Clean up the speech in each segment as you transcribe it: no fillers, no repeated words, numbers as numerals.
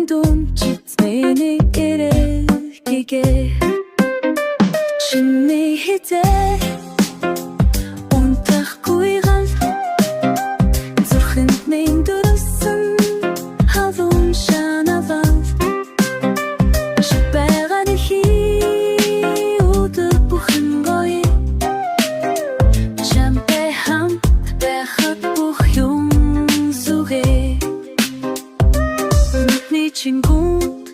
дүн читмэний эрэхигэ чиний хизээ унтахгүй гал зүрхэнд минь дөрөсөн хавун шанавал шибэганий өдөр бүхэн гоё чамтай хамт байхад бүх юм зүгээ бидний чингүнд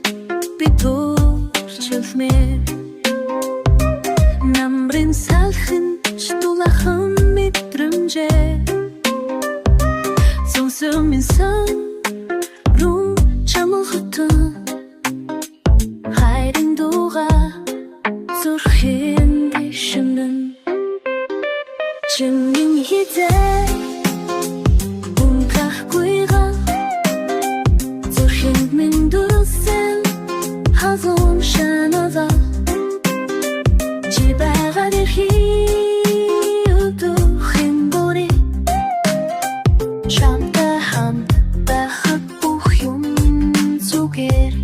би төрчилмээр намрын салхин чдулахан мэдрэмжээ сонсон минь сан руу чамлахтан хайрын дуга зүрхэн дэшнэн чиний хизээ унтахгүй гал зүрхэнд минь дөрөсөн хавун шанавал чи байгаад өдөрхөн бүрий чамтай хамт байхад бүх юм зүгээр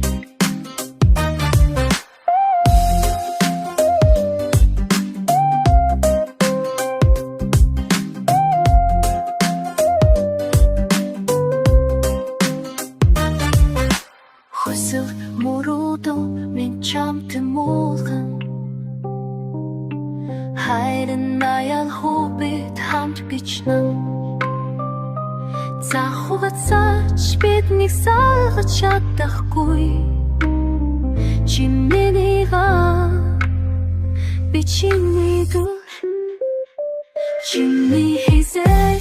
Хүсэл мөрөөдөө минь чамтай муулган хайрын маяг хубит хамт бичнэ за хугацаач биднийг салгаж чадахгүй чи миний би чиний дүр чиний хизээ